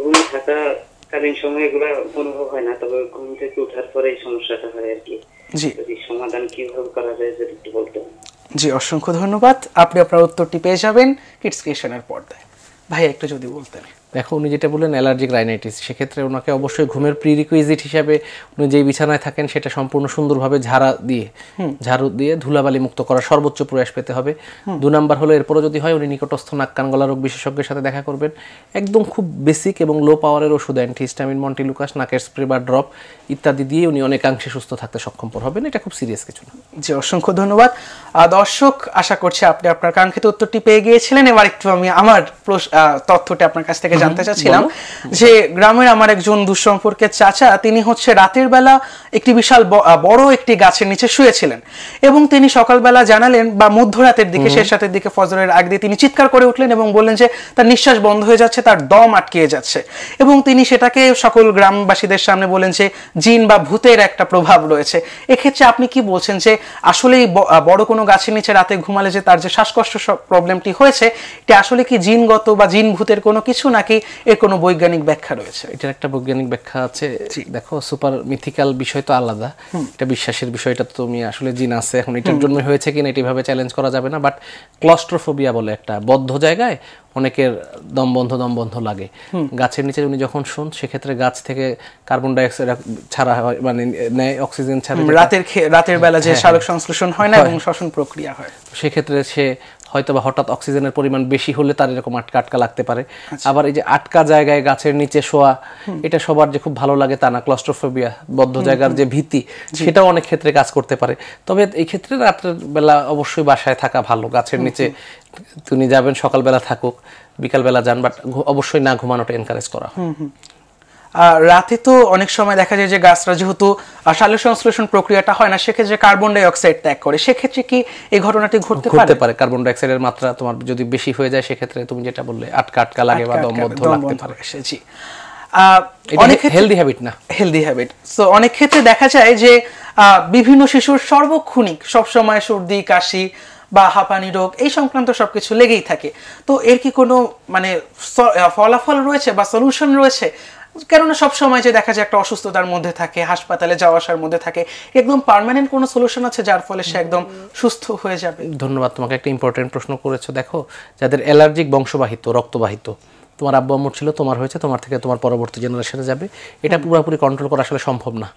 ঘুম থাকাকালীন সময় এগুলো অনুভব হয় না, তবে ঘুম থেকে ওঠার পরে এই সমস্যাটা হয় আর কি। জি, যদি সমাধান কিভাবে করা যায় যদি একটু বলতেন। জি অসংখ্য ধন্যবাদ, আপনি আপনার উত্তরটি পেয়ে যাবেন কিডস ক্রিয়েশনের পর্দায়। ভাই একটু যদি বলতেন। দেখো, উনি যেটা বললেন অ্যালার্জিক রাইনাইটিস, সেক্ষেত্রে ওনাকে অবশ্যই ঘুমের প্রিরিকুইজিট হিসাবে উনি যেই বিছানায় থাকেন সেটা সম্পূর্ণ সুন্দরভাবে ঝাড়ু দিয়ে ধুলাবালি মুক্ত করার সর্বোচ্চ প্রয়াস পেতে হবে। 2 নাম্বার হলো, এরপরও যদি হয় উনি নিকটস্থ নাক কান গলা রোগ বিশেষজ্ঞের সাথে দেখা করবেন। একদম খুব বেসিক এবং লো পাওয়ারের ওষুধ, অ্যান্টিহিস্টামিন, মন্টিলুকাস, নাকের স্প্রে বা ড্রপ ইত্যাদি দিয়ে উনি অনেকাংশে সুস্থ থাকতে সক্ষমপর হবেন। এটা খুব সিরিয়াস কিছু না। জি অসংখ্য ধন্যবাদ দর্শক, আশা করছি আপনি আপনার কাঙ্ক্ষিত উত্তরটি পেয়ে গিয়েছিলেন। এবার একটু আমি আমার তথ্যটি আপনার কাছ থেকে জানতে চাচ্ছিলাম যে গ্রামের আমার একজন দুঃসম্পর্কের চাচা, তিনি হচ্ছে রাতের বেলা একটি বিশাল বড় একটি গাছের নিচে শুয়েছিলেন এবং তিনি সকালবেলা জানালেন বা মধ্যরাতের দিকে, শেষ রাতের দিকে, ফজরের আগ দিয়ে তিনি চিৎকার করে উঠলেন এবং বললেন যে তার নিঃশ্বাস বন্ধ হয়ে যাচ্ছে, তার দম আটকে যাচ্ছে, এবং তিনি সেটাকে সকল গ্রামবাসীদের সামনে বলেন যে জিন বা ভূতের একটা প্রভাব রয়েছে। এক্ষেত্রে আপনি কি বলছেন যে আসলে বড় কোনো গাছের নিচে রাতে ঘুমালে যে তার যে শ্বাসকষ্ট প্রবলেমটি হয়েছে, এটা আসলে কি জিনগত বা জিন ভূতের কোনো কিছু, নাকি এর কোনো বৈজ্ঞানিক ব্যাখ্যা রয়েছে? এটার একটা বৈজ্ঞানিক ব্যাখ্যা আছে। দেখো, সুপার মিথিক্যাল বিষয় তো আলাদা, এটা বিশ্বাসের বিষয়টা তো তুমি আসলে জিন আছে, এখন এটার জন্য হয়েছে কিনা এটিভাবে চ্যালেঞ্জ করা যাবে না। বাট ক্লস্ট্রোফোবিয়া বলে একটা বদ্ধ জায়গায় অনেকের দম বন্ধ লাগে। গাছের নিচে উনি যখন শুন, সেক্ষেত্রে গাছ থেকে কার্বন ডাইঅক্সাইড ছাড়া হয়, মানে নেয়, অক্সিজেন ছাড়া, রাতের বেলা যে সালোক সংশ্লেষণ হয় না এবং শ্বসন প্রক্রিয়া হয়, সেক্ষেত্রে সে হয়তো বা হঠাৎ অক্সিজেনের পরিমাণ বেশি হলে তার এরকম আটকা লাগতে পারে। আবার এই যে আটকা জায়গায় গাছের নিচে শোয়া, এটা সবার যে খুব ভালো লাগে তা না। ক্লস্ট্রোফোবিয়া, বদ্ধ জায়গার যে ভীতি, সেটাও অনেক ক্ষেত্রে কাজ করতে পারে। তবে এই ক্ষেত্রে রাতের বেলা অবশ্যই বাসায় থাকা ভালো। গাছের নিচে তুমি যাবেন, সকালবেলা থাকুক, বিকালবেলা যান, বাট অবশ্যই না ঘুমানোটা এনকারেজ করা হয়। রাতে তো অনেক সময় দেখা যায় যে গাছরা যেহেতু সালোক সংশ্লেষণ প্রক্রিয়াটা হয় না, সেক্ষেত্রে কার্বন ডাই অক্সাইড ত্যাগ করে, সেক্ষেত্রে কি এই ঘটনাটি ঘটতে পারে? কার্বন ডাই অক্সাইডের মাত্রা তোমার যদি বেশি হয়ে যায়, সেক্ষেত্রে তুমি যেটা বললে আটকা লাগে বা দম বন্ধ লাগতে পারে। জি, অনেক হেলদি হ্যাবিট না, হেলদি হ্যাবিট। সো অনেক ক্ষেত্রে দেখা যায় যে বিভিন্ন শিশুর সর্বক্ষণিক সবসময় সর্দি, কাশি বা হাঁপানি রোগ এই সংক্রান্ত সবকিছু লেগেই থাকে। তো এর কি কোনো মানে ফলাফল রয়েছে বা সলিউশন রয়েছে? কেননা সবসময় যে দেখা যায় একটা অসুস্থতার মধ্যে থাকে, হাসপাতালে যাওয়া আসার মধ্যে থাকে, একদম পার্মানেন্ট কোনো সলিউশন আছে যার ফলে সে একদম সুস্থ হয়ে যাবে? ধন্যবাদ, তোমাকে একটা ইম্পর্টেন্ট প্রশ্ন করেছো। দেখো, যাদের অ্যালার্জিক বংশবাহিত, রক্তবাহিত, তোমার আব্বু আম্মুর ছিল, তোমার হয়েছে, তোমার থেকে তোমার পরবর্তী জেনারেশনে যাবে, এটা পুরোপুরি কন্ট্রোল করা আসলে সম্ভব না,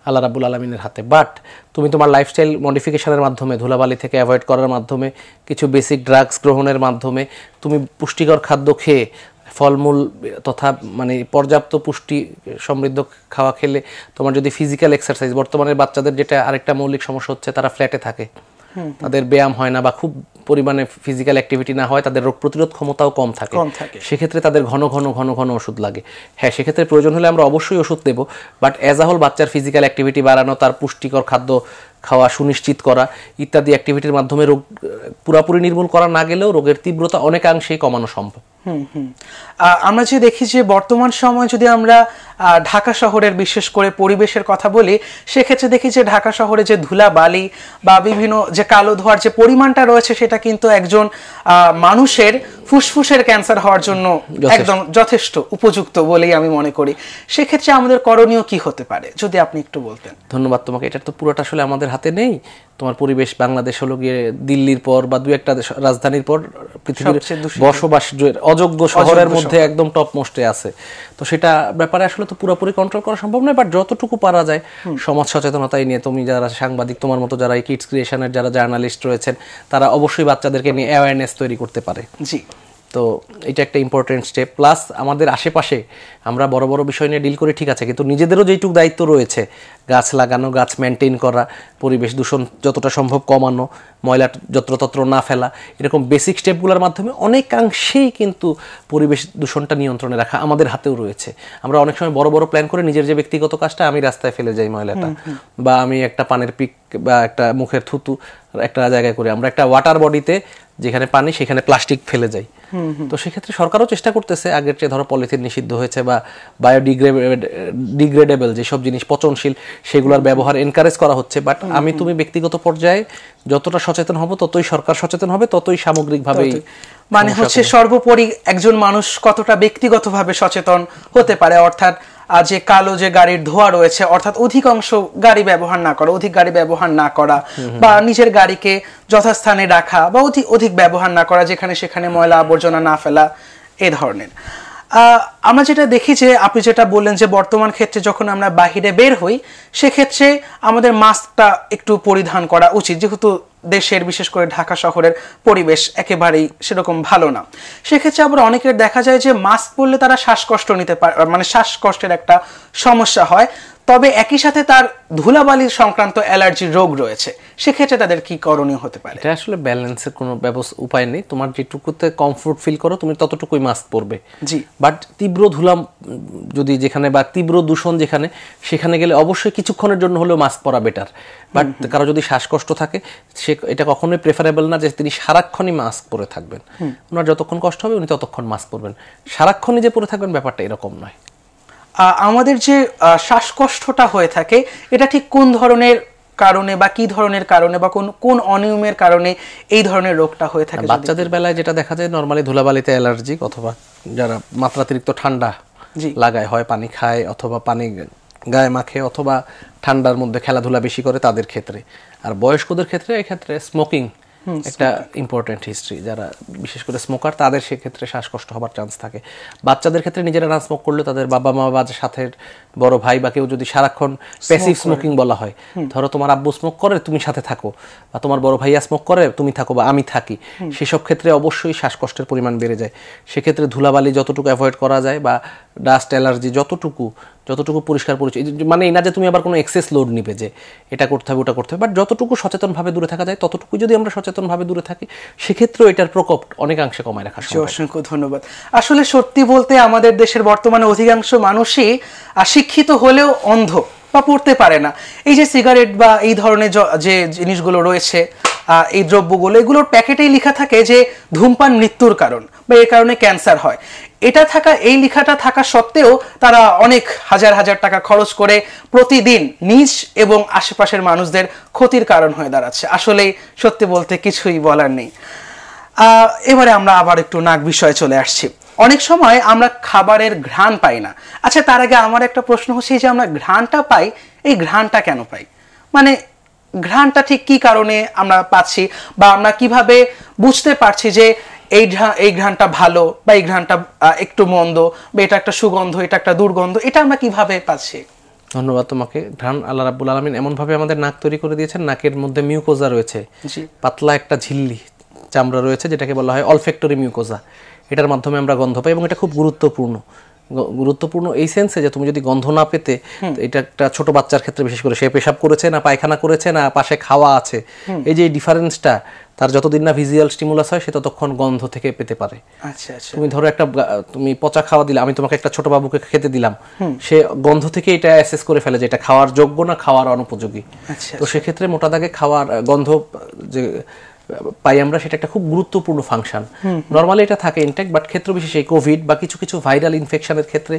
আল্লাহ রাব্বুল আলামিনের হাতে। বাট তুমি তোমার লাইফস্টাইল মডিফিকেশনের মাধ্যমে, ধুলাবালি থেকে অ্যাভয়েড করার মাধ্যমে, কিছু বেসিক ড্রাগস গ্রহণের মাধ্যমে, তুমি পুষ্টিকর খাদ্য খেয়ে, ফলমূল তথা মানে পর্যাপ্ত পুষ্টি সমৃদ্ধ খাওয়া খেলে, তোমার যদি ফিজিক্যাল এক্সারসাইজ, বর্তমানে বাচ্চাদের যেটা আরেকটা মৌলিক সমস্যা হচ্ছে, তারা ফ্ল্যাটে থাকে, তাদের ব্যায়াম হয় না বা খুব পরিমাণে ফিজিক্যাল অ্যাক্টিভিটি না হয়, তাদের রোগ প্রতিরোধ ক্ষমতাও কম থাকে, সেক্ষেত্রে তাদের ঘন ঘন ওষুধ লাগে। হ্যাঁ, সেক্ষেত্রে প্রয়োজন হলে আমরা অবশ্যই ওষুধ দেব, বাট অ্যাজ আ হোল বাচ্চার ফিজিক্যাল অ্যাক্টিভিটি বাড়ানো, তার পুষ্টিকর খাদ্য খাওয়া সুনিশ্চিত করা ইত্যাদি অ্যাক্টিভিটির মাধ্যমে রোগ পুরোপুরি নির্মূল করা না গেলেও রোগের তীব্রতা অনেকাংশেই কমানো সম্ভব। আমরা যে দেখি যে বর্তমান সময় যদি আমরা ঢাকা শহরের বিশেষ করে পরিবেশের কথা বলি, সেক্ষেত্রে দেখি যে ঢাকা শহরে যে ধুলা বালি বা বিভিন্ন যে কালো ধোঁয়ার যে পরিমাণটা রয়েছে, সেটা কিন্তু একজন মানুষের ফুসফুসের ক্যান্সার হওয়ার জন্য একদম যথেষ্ট উপযুক্ত বলেই আমি মনে করি। সেক্ষেত্রে আমাদের করণীয় কি হতে পারে যদি আপনি একটু বলতেন? ধন্যবাদ তোমাকে। এটা তো পুরোটা আসলে আমাদের হাতে নেই, তোমার পরিবেশ বাংলাদেশ হলো গিয়ে দিল্লির পর বা দুই একটা রাজধানীর পর পৃথিবীর বসবাস অযোগ্য শহরের মধ্যে একদম টপ মোস্টে আছে। তো সেটা ব্যাপারে আসলে তো পুরোপুরি কন্ট্রোল করা সম্ভব নয়, বাট যতটুকু পারা যায় সমাজ সচেতনতাই নিয়ে, তুমি যারা সাংবাদিক, তোমার মতো যারা এই কিডস ক্রিয়েশনের যারা জার্নালিস্ট রয়েছেন, তারা অবশ্যই বাচ্চাদেরকে নিয়ে অ্যাওয়ারনেস তৈরি করতে পারে। জি, তো এটা একটা ইম্পর্টেন্ট স্টেপ। প্লাস আমাদের আশেপাশে আমরা বড় বড় বিষয় নিয়ে ডিল করি, ঠিক আছে, কিন্তু নিজেদেরও যেইটুকু দায়িত্ব রয়েছে, গাছ লাগানো, গাছ মেনটেন করা, পরিবেশ দূষণ যতটা সম্ভব কমানো, ময়লা যত্রতত্র না ফেলা, এরকম বেসিক স্টেপগুলোর মাধ্যমে অনেকাংশেই কিন্তু পরিবেশ দূষণটা নিয়ন্ত্রণে রাখা আমাদের হাতেও রয়েছে। আমরা অনেক সময় বড় বড় প্ল্যান করে নিজের যে ব্যক্তিগত কাজটা, আমি রাস্তায় ফেলে যাই ময়লাটা, বা আমি একটা পানের পিক বা একটা মুখের থুতু একটা জায়গায় করে, আমরা একটা ওয়াটার বডিতে যেখানে পানি সেখানে প্লাস্টিক ফেলে যাই। তো সেক্ষেত্রে সরকারও চেষ্টা করতেছে, আগের চেয়ে ধরো পলিথিন নিষিদ্ধ হয়েছে বা বায়োডিগ্রেডেবল যেসব জিনিস পচনশীল সেগুলোর ব্যবহার এনকারেজ করা হচ্ছে। বাট তুমি ব্যক্তিগত পর্যায়ে যতটা সচেতন হব, ততই সরকার সচেতন হবে, ততই সামগ্রিকভাবে, মানে হচ্ছে সর্বোপরি একজন মানুষ কতটা ব্যক্তিগতভাবে সচেতন হতে পারে, অর্থাৎ যে কালো যে গাড়ির ধোঁয়া রয়েছে, অর্থাৎ অধিকাংশ গাড়ি ব্যবহার না করা, অধিক গাড়ি ব্যবহার না করা, বা নিজের গাড়িকে যথাস্থানে রাখা, বা অধিক ব্যবহার না করা, যেখানে সেখানে ময়লা আবর্জনা না ফেলা, এ ধরনের। আমরা যেটা দেখি যে আপনি যেটা বললেন যে বর্তমান ক্ষেত্রে যখন আমরা বাহিরে বের হই, সেক্ষেত্রে আমাদের মাস্কটা একটু পরিধান করা উচিত, যেহেতু দেশের বিশেষ করে ঢাকা শহরের পরিবেশ একেবারেই সেরকম ভালো না। সেক্ষেত্রে আবার অনেকের দেখা যায় যে মাস্ক পরলে তারা শ্বাসকষ্ট নিতে পারে, মানে শ্বাসকষ্টের একটা সমস্যা হয়, তবে একই সাথে তার ধুলাবালি সংক্রান্ত অ্যালার্জির রোগ রয়েছে, সেক্ষেত্রে তাদের কি করণীয় হতে পারে? এটা আসলে ব্যালেন্সের কোনো উপায় নেই। তোমার যেটুকুতে কমফোর্ট ফিল করো তুমি ততটুকুই মাস্ক পরবে। জি, বাট তীব্র ধুলা যদি যেখানে বা তীব্র দূষণ যেখানে, সেখানে গেলে অবশ্যই কিছুক্ষণের জন্য হলেও মাস্ক পরা বেটার। বাট কারো যদি শ্বাসকষ্ট থাকে, সে এটা কখনোই প্রেফারেবল না যে তিনি সারাক্ষণই মাস্ক পরে থাকবেন। ওনার যতক্ষণ কষ্ট হবে উনি ততক্ষণ মাস্ক পরবেন, সারাক্ষণই যে পরে থাকবেন ব্যাপারটা এরকম নয়। আমাদের যে শ্বাসকষ্টটা হয়ে থাকে, এটা ঠিক কোন ধরনের কারণে বা কি ধরনের কারণে বা কোন অনিয়মের কারণে এই ধরনের রোগটা হয়ে থাকে? বাচ্চাদের বেলায় যেটা দেখা যায়, নরমালি ধুলাবালিতে অ্যালার্জি, অথবা যারা মাত্রাতিরিক্ত ঠান্ডা লাগায়, হয় পানি খায় অথবা পানি গায়ে মাখে অথবা ঠান্ডার মধ্যে খেলাধুলা বেশি করে, তাদের ক্ষেত্রে। আর বয়স্কদের ক্ষেত্রে এক্ষেত্রে স্মোকিং একটা ইম্পর্টেন্ট হিস্ট্রি, যারা বিশেষ করে স্মোকার, তাদের সেক্ষেত্রে শ্বাসকষ্ট হবার চান্স থাকে। বাচ্চাদের ক্ষেত্রে নিজেরা না স্মোক করলে তাদের বাবা মা বা সাথে বড় ভাই বা কেউ যদি সারাক্ষণ প্যাসিভ স্মোকিং বলা হয়, ধরো তোমার আব্বু স্মোক করে তুমি সাথে থাকো, বা তোমার বড় ভাইয়া স্মোক করে তুমি থাকো বা আমি থাকি, সেসব ক্ষেত্রে অবশ্যই শ্বাসকষ্টের পরিমাণ বেড়ে যায়। সেক্ষেত্রে ধুলাবালি যতটুকু অ্যাভয়েড করা যায়, বা ডাস্ট অ্যালার্জি যতটুকু পরিষ্কার পরিচয়, মানে এই না যে তুমি আবার কোনো এক্সেস লোড নিবে যে এটা করতে হবে ওটা করতে হবে, বাট যতটুকু সচেতনভাবে দূরে থাকা যায় ততটুকু যদি আমরা সচেতনভাবে দূরে থাকি, সেক্ষেত্রেও এটার প্রকোপ অনেকাংশে কমায় রাখা সম্ভব। অসংখ্য ধন্যবাদ। আসলে সত্যি বলতে আমাদের দেশের বর্তমানে অধিকাংশ মানুষই শিক্ষিত হলেও অন্ধ বা পড়তে পারে না। এই যে সিগারেট বা এই ধরনের যে জিনিসগুলো রয়েছে, এই দ্রব্যগুলো, এগুলোর প্যাকেটেই লেখা থাকে যে ধূমপান মৃত্যুর কারণ বা এর কারণে ক্যান্সার হয়। এই লেখাটা থাকা সত্ত্বেও তারা অনেক হাজার হাজার টাকা খরচ করে প্রতিদিন নিজ এবং আশেপাশের মানুষদের ক্ষতির কারণ হয়ে দাঁড়াচ্ছে। আসলে সত্যি বলতে কিছুই বলার নেই। এবারে আমরা আবার একটু নাক বিষয়ে চলে আসছি। অনেক সময় আমরা খাবারের ঘ্রাণ পাই না। আচ্ছা, তার আগে আমার একটা প্রশ্ন হচ্ছে যে আমরা ঘ্রাণটা পাই, এই ঘ্রাণটা কেন পাই? মানে ঘ্রাণটা ঠিক কি কারণে আমরা পাচ্ছি, বা আমরা কিভাবে বুঝতে পারছি যে এই ঘ্রাণটা ভালো বা এই ঘ্রাণটা একটু মন্দ, বা এটা একটা সুগন্ধ, এটা একটা দুর্গন্ধ, এটা আমরা কিভাবে পাচ্ছি? ধন্যবাদ তোমাকে। ঘ্রাণ আল্লাহ রাব্বুল আলামিন এমনভাবে আমাদের নাক তৈরি করে দিয়েছেন, নাকের মধ্যে মিউকোজা রয়েছে, পাতলা একটা ঝিল্লি চামড়া রয়েছে যেটাকে বলা হয় অলফ্যাক্টরি মিউকোজা। এটার মাধ্যমে আমরা গন্ধ পাই, এবং এটা খুব গুরুত্বপূর্ণ এই সেন্সে যে তুমি যদি গন্ধ না পেতে, এটা একটা ছোট বাচ্চার ক্ষেত্রে বিশেষ করে, সে পেশাব করেছে না পায়খানা করেছে না পাশে খাওয়া আছে, এই যে ডিফারেন্সটা তার যতদিন না ভিজুয়াল স্টিমুলাস হয় সে ততক্ষণ গন্ধ থেকে পেতে পারে। তুমি ধরো তুমি পচা খাওয়া দিলে, আমি তোমাকে একটা ছোট বাবুকে খেতে দিলাম, সে গন্ধ থেকে এটা অ্যাসেস করে ফেলে যে এটা খাওয়ার যোগ্য না খাওয়ার অনুপযোগী। তো সেক্ষেত্রে মোটা দাগে খাওয়ার গন্ধ যে পাই আমরা, সেটা একটা খুব গুরুত্বপূর্ণ ফাংশন। নরমালি এটা থাকে ইনটেক্ট, বাট ক্ষেত্র বিশেষে কোভিড বা কিছু কিছু ভাইরাল ইনফেকশনের ক্ষেত্রে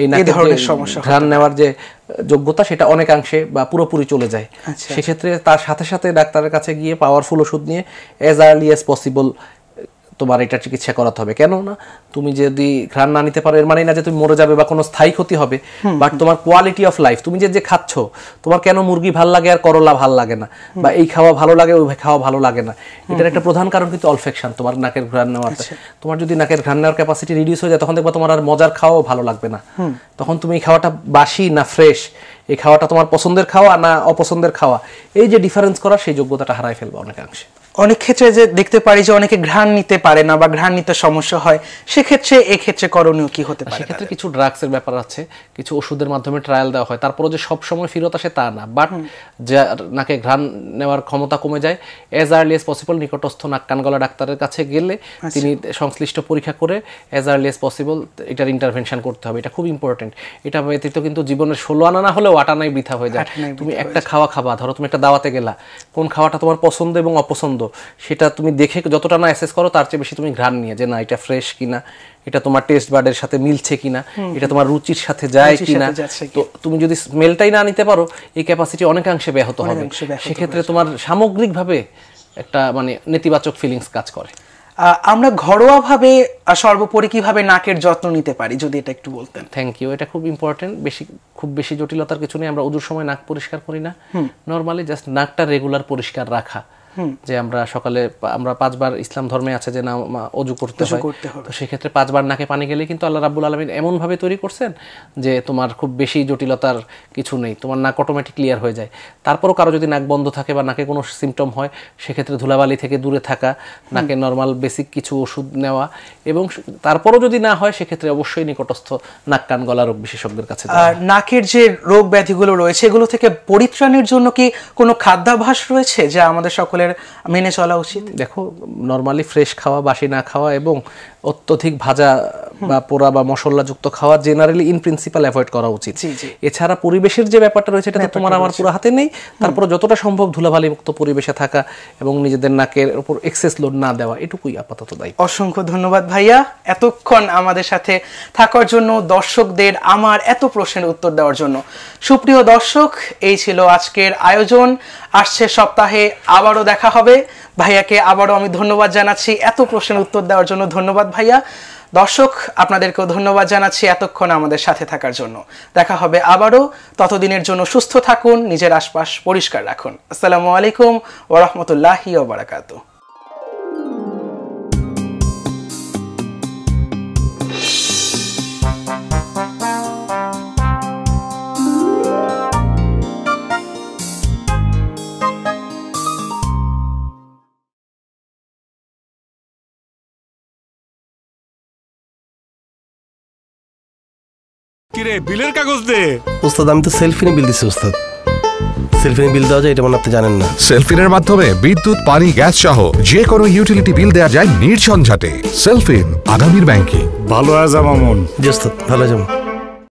এই ধরনের সমস্যা, ঘ্রাণ নেওয়ার যে যোগ্যতা সেটা অনেকাংশে বা পুরোপুরি চলে যায়। সেক্ষেত্রে তার সাথে সাথে ডাক্তারের কাছে গিয়ে পাওয়ারফুল ওষুধ নিয়ে অ্যাজ আর্লি অ্যাজ পসিবল তোমার এটা চিকিৎসা করাতে হবে। কেন না, তুমি যদি ঘ্রাণ না নিতে পারো এর মানে না যে তুমি মরে যাবে বা কোনো স্থায়ী ক্ষতি হবে, বাট তোমার কোয়ালিটি অফ লাইফ, তুমি যে খাচ্ছ, তোমার কেন মুরগি ভাল লাগে আর করলা ভাল লাগে না, বা এই খাওয়া ভালো লাগে ওই খাওয়া ভালো লাগে না, এটার একটা প্রধান কারণ কিন্তু অলফেকশন, তোমার নাকের ঘ্রাণ নেওয়াতে। তোমার যদি নাকের ঘ্রাণ নেওয়ার ক্যাপাসিটি রিডিউস হয়ে যায়, তখন দেখবা তোমার আর মজার খাওয়াও ভালো লাগবে না। তখন তুমি এই খাওয়াটা বাসি না ফ্রেশ, এই খাওয়াটা তোমার পছন্দের খাওয়া না অপছন্দের খাওয়া, এই যে ডিফারেন্স করার সেই যোগ্যতাটা হারাই ফেলবে অনেকাংশে। অনেক ক্ষেত্রে যে দেখতে পারি যে অনেকে ঘ্রাণ নিতে পারে না বা ঘ্রাণ নিতে সমস্যা হয়, সেক্ষেত্রে এক্ষেত্রে করণীয় কি হতে পারে? সেক্ষেত্রে কিছু ড্রাগসের ব্যাপার আছে, কিছু ওষুধের মাধ্যমে ট্রায়াল দেওয়া হয়, তারপরে যে সব সময় ফেরত আসে তা না, বাট যার নাকে ঘ্রাণ নেওয়ার ক্ষমতা কমে যায়, এজ আর্লি এজ পসিবল নিকটস্থ নাক কান গলা ডাক্তারের কাছে গেলে তিনি সংশ্লিষ্ট পরীক্ষা করে এজ আর্লি এজ পসিবল এটার ইন্টারভেনশন করতে হবে। এটা খুব ইম্পর্টেন্ট। এটা ব্যতীত কিন্তু জীবনের 16 আনা না হলেও 8 আনাই বৃথা হয়ে যায়। তুমি একটা খাওয়া খাবা, ধরো তুমি একটা দাওয়াতে গেলা, কোন খাওয়াটা তোমার পছন্দ এবং অপছন্দ সেটা তুমি দেখে যতটা না অ্যাসেস করো তার চেয়ে বেশি তুমি ঘ্রাণ নিয়ে যে না এটা ফ্রেশ কিনা, এটা তোমার টেস্ট বার্ডের সাথে মিলছে কিনা, এটা তোমার রুচির সাথে যায় কিনা, তো তুমি যদি স্মেলটাই না নিতে পারো এই ক্যাপাসিটি অনেকাংশে ব্যাহত হবে। সেক্ষেত্রে তোমার সামগ্রিকভাবে একটা মানে নেতিবাচক ফিলিংস কাজ করে। আমরা ঘরোয়াভাবে সর্বোপরি কিভাবে নাকের যত্ন নিতে পারি যদি এটা একটু বলতেন? Thank you. এটা খুব ইম্পর্টেন্ট। খুব বেশি জটিলতার কিছু নেই। আমরা ওজুর সময় নাক পরিষ্কার করি না, নর্মালি জাস্ট নাকটা রেগুলার পরিষ্কার রাখা। যে আমরা সকালে আমরা 5 বার ইসলাম ধর্মে আছে যে না ওযু করতে হয়, তো সেক্ষেত্রে 5 বার নাকে পানি গেলে কিন্তু আল্লাহ রাব্বুল আলামিন এমন ভাবে তৈরি করছেন যে তোমার খুব বেশি জটিলতার কিছু নেই, তোমার নাক অটোমেটিক ক্লিয়ার হয়ে যায়। তারপরও কারো যদি নাক বন্ধ থাকে বা নাকে কোনো সিমটম হয়, সেক্ষেত্রে ধুলাবালি থেকে দূরে থাকা, নাকে নর্মাল বেসিক কিছু ওষুধ নেওয়া, এবং তারপরও যদি না হয় সেক্ষেত্রে অবশ্যই নিকটস্থ নাক কান গলা রোগ বিশেষজ্ঞের কাছে যাওয়া। নাকের যে রোগ ব্যাধিগুলো রয়েছে এগুলো থেকে পরিত্রাণের জন্য কি কোনো খাদ্যাভ্যাস রয়েছে যা আমাদের সকলের মেনে চলা উচিত? দেখো, নরমালি ফ্রেশ খাওয়া, বাসি না খাওয়া এবং অত্যধিক ভাজা বা পোড়া বা মশলাযুক্ত খাওয়া জেনারেলি ইন প্রিন্সিপাল অ্যাভয়েড করা উচিত। এছাড়া পরিবেশের যে ব্যাপারটা রয়েছে এটা তো তোমার আমার পুরো হাতে নেই, তারপর যতটা সম্ভব ধুলাবালি মুক্ত পরিবেশে থাকা এবং নিজেদের নাকের উপর এক্সেস লোড না দেওয়া, এটুকুই আপাতত দায়িত্ব। অসংখ্য ধন্যবাদ ভাইয়া এতক্ষণ আমাদের সাথে থাকার জন্য, দর্শকদের আমার এত প্রশ্নের উত্তর দেওয়ার জন্য। সুপ্রিয় দর্শক, এই ছিল আজকের আয়োজন। আসছে সপ্তাহে আবারও দেখা হবে। ভাইয়াকে আবারও আমি ধন্যবাদ জানাচ্ছি এত প্রশ্নের উত্তর দেওয়ার জন্য। ধন্যবাদ ভাইয়া। দর্শক, আপনাদেরকেও ধন্যবাদ জানাচ্ছি এতক্ষণ আমাদের সাথে থাকার জন্য। দেখা হবে আবারও। ততদিনের জন্য সুস্থ থাকুন, নিজের আশপাশ পরিষ্কার রাখুন। আসসালামু আলাইকুম ওয়া রাহমাতুল্লাহি ওয়া বারাকাতুহু। কিরে, বিলের কাগজ দে। ওস্তাদ, আমি তো সেলফিনে বিল দিছি ওস্তাদ। সেলফিনে বিল দেওয়া যায় এটা মানে আপনি জানেন না। সেলফিনের মাধ্যমে বিদ্যুৎ, পানি, গ্যাস সহ যে কোনো ইউটিলিটি বিল দেওয়া যায় নির্ঝঞ্ঝাটে। সেলফিন, আগামীর ব্যাংকিং। ভালো আজ আমার মন। জি ওস্তাদ, ভালো যাবো।